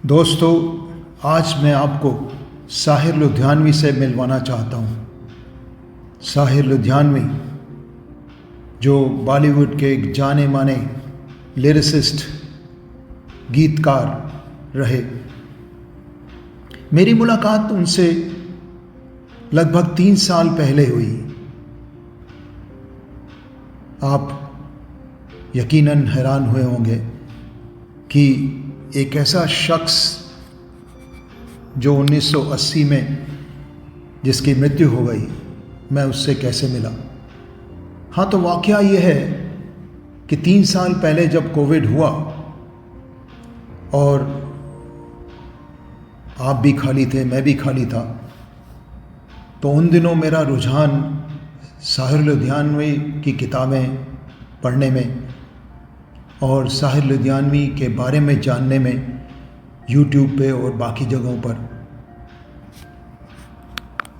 दोस्तों, आज मैं आपको साहिर लुधियानवी से मिलवाना चाहता हूँ। साहिर लुधियानवी जो बॉलीवुड के एक जाने माने लिरिसिस्ट, गीतकार रहे। मेरी मुलाकात उनसे लगभग 3 साल पहले हुई। आप यकीनन हैरान हुए होंगे कि एक ऐसा शख्स जो 1980 में जिसकी मृत्यु हो गई, मैं उससे कैसे मिला। हाँ, तो वाकया ये है कि 3 साल पहले जब कोविड हुआ और आप भी खाली थे, मैं भी खाली था, तो उन दिनों मेरा रुझान साहिर लुधियानवी की किताबें पढ़ने में और साहिर लुधियानवी के बारे में जानने में यूट्यूब पे और बाकी जगहों पर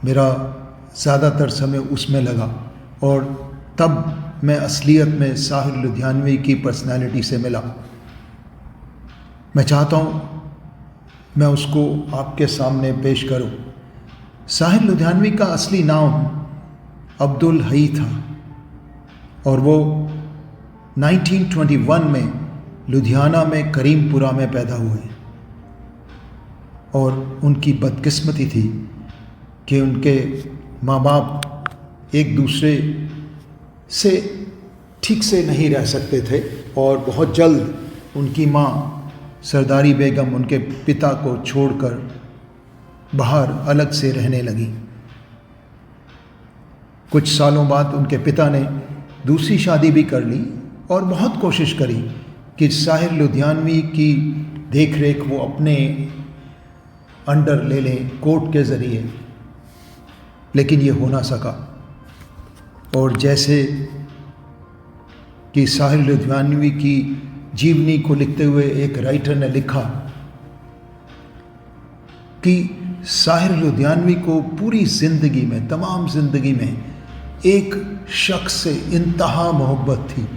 मेरा ज़्यादातर समय उसमें लगा। और तब मैं असलियत में साहिर लुधियानवी की पर्सनालिटी से मिला। मैं चाहता हूँ मैं उसको आपके सामने पेश करूँ। साहिर लुधियानवी का असली नाम अब्दुल हई था और वो 1921 में लुधियाना में करीमपुरा में पैदा हुए। और उनकी बदकिस्मती थी कि उनके माँ बाप एक दूसरे से ठीक से नहीं रह सकते थे और बहुत जल्द उनकी माँ सरदारी बेगम उनके पिता को छोड़कर बाहर अलग से रहने लगी। कुछ सालों बाद उनके पिता ने दूसरी शादी भी कर ली और बहुत कोशिश करी कि साहिर लुधियानवी की देख रेख वो अपने अंडर ले लें कोर्ट के ज़रिए, लेकिन ये हो ना सका। और जैसे कि साहिर लुधियानवी की जीवनी को लिखते हुए एक राइटर ने लिखा कि साहिर लुधियानवी को पूरी ज़िंदगी में, तमाम ज़िंदगी में एक शख्स से इंतहा मोहब्बत थी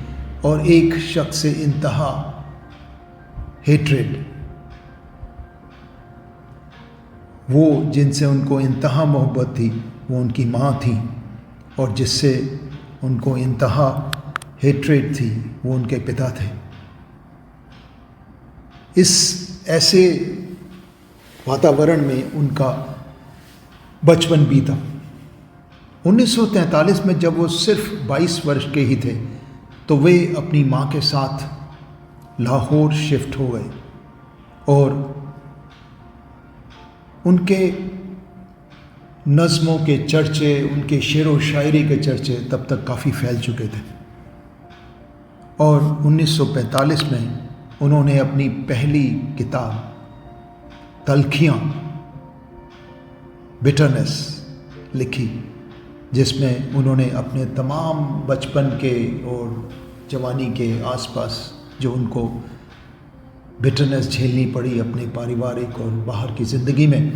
और एक शख्स से इंतहा हेट्रेड। वो जिनसे उनको इंतहा मोहब्बत थी वो उनकी माँ थी और जिससे उनको इंतहा हेट्रेड थी वो उनके पिता थे। इस ऐसे वातावरण में उनका बचपन बीता। 1943 में जब वो सिर्फ 22 वर्ष के ही थे तो वे अपनी माँ के साथ लाहौर शिफ्ट हो गए और उनके नज़्मों के चर्चे, उनके शेर व शायरी के चर्चे तब तक काफ़ी फैल चुके थे। और 1945 में उन्होंने अपनी पहली किताब तलखियाँ, बिटरनेस लिखी, जिसमें उन्होंने अपने तमाम बचपन के और जवानी के आसपास जो उनको बिटरनेस झेलनी पड़ी अपने पारिवारिक और बाहर की ज़िंदगी में,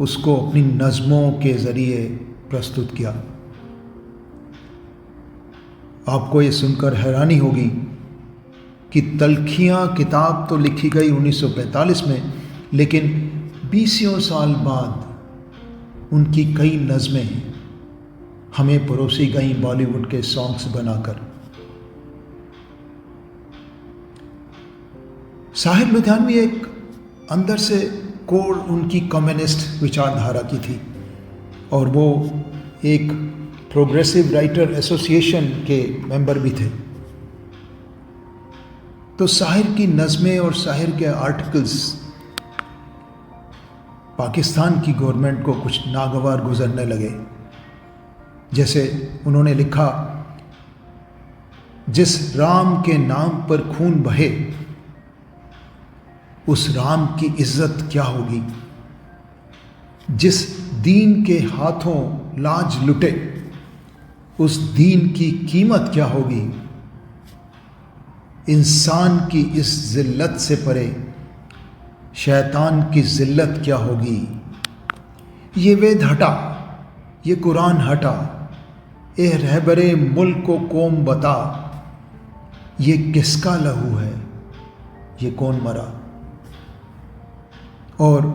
उसको अपनी नज़मों के ज़रिए प्रस्तुत किया। आपको ये सुनकर हैरानी होगी कि तलखियाँ किताब तो लिखी गई 1945 में, लेकिन 20 साल बाद उनकी कई नज़में हमें परोसी गई बॉलीवुड के सॉन्ग्स बनाकर। साहिर लुधियानवी एक अंदर से कोर उनकी कम्युनिस्ट विचारधारा की थी और वो एक प्रोग्रेसिव राइटर एसोसिएशन के मेंबर भी थे। तो साहिर की नज़में और साहिर के आर्टिकल्स पाकिस्तान की गवर्नमेंट को कुछ नागवार गुजरने लगे। जैसे उन्होंने लिखा, जिस राम के नाम पर खून बहे उस राम की इज्जत क्या होगी, जिस दीन के हाथों लाज लुटे उस दीन की कीमत क्या होगी, इंसान की इस जिल्लत से परे शैतान की जिल्लत क्या होगी। ये वेद हटा, ये कुरान हटा, ए रहबरे मुल्क को कौम बता, ये किसका लहू है, ये कौन मरा। और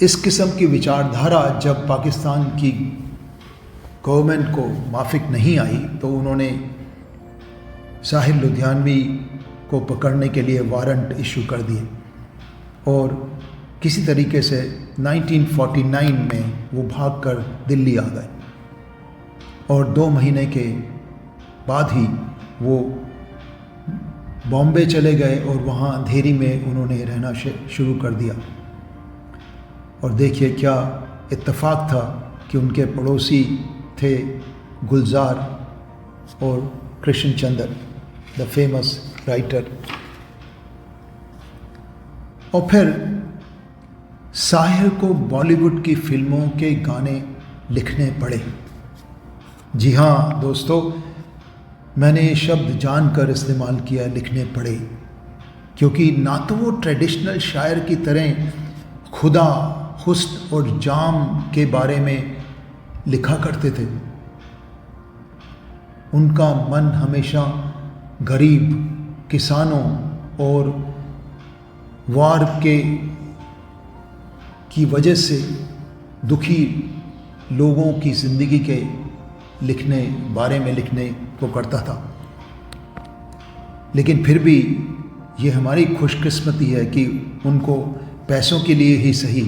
इस किस्म की विचारधारा जब पाकिस्तान की गवर्नमेंट को माफिक नहीं आई तो उन्होंने साहिल लुधियानवी को पकड़ने के लिए वारंट इशू कर दिए और किसी तरीके से 1949 में वो भागकर दिल्ली आ गए और 2 महीने के बाद ही वो बॉम्बे चले गए और वहाँ अंधेरी में उन्होंने रहना शुरू कर दिया। और देखिए क्या इत्तेफाक था कि उनके पड़ोसी थे गुलजार और कृष्ण चंद्र, द फेमस राइटर। और फिर साहिर को बॉलीवुड की फिल्मों के गाने लिखने पड़े। जी हाँ दोस्तों, मैंने ये शब्द जानकर इस्तेमाल किया, लिखने पड़े, क्योंकि ना तो वो ट्रेडिशनल शायर की तरह खुदा, हुस्न और जाम के बारे में लिखा करते थे। उनका मन हमेशा गरीब, किसानों और वार की वजह से दुखी लोगों की ज़िंदगी के बारे में लिखने को करता था। लेकिन फिर भी ये हमारी खुशकिस्मती है कि उनको पैसों के लिए ही सही,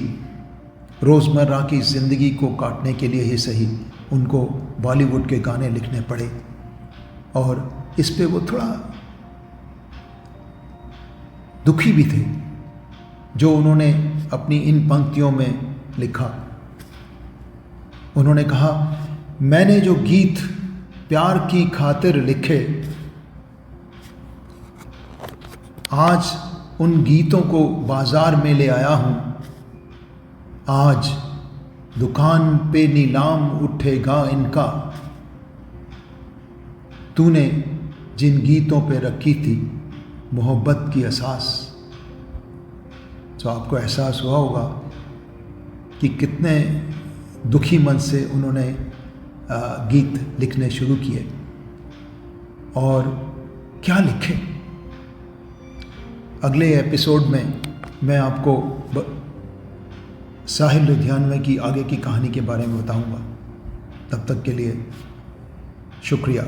रोज़मर्रा की ज़िंदगी को काटने के लिए ही सही, उनको बॉलीवुड के गाने लिखने पड़े। और इस पे वो थोड़ा दुखी भी थे, जो उन्होंने अपनी इन पंक्तियों में लिखा। उन्होंने कहा, मैंने जो गीत प्यार की खातिर लिखे, आज उन गीतों को बाजार में ले आया हूँ। आज दुकान पे नीलाम उठेगा इनका, तूने जिन गीतों पे रखी थी मोहब्बत की असास। तो आपको एहसास हुआ होगा कि कितने दुखी मन से उन्होंने गीत लिखने शुरू किए और क्या लिखे। अगले एपिसोड में मैं आपको साहिल लुधियानवी की आगे की कहानी के बारे में बताऊंगा। तब तक के लिए शुक्रिया।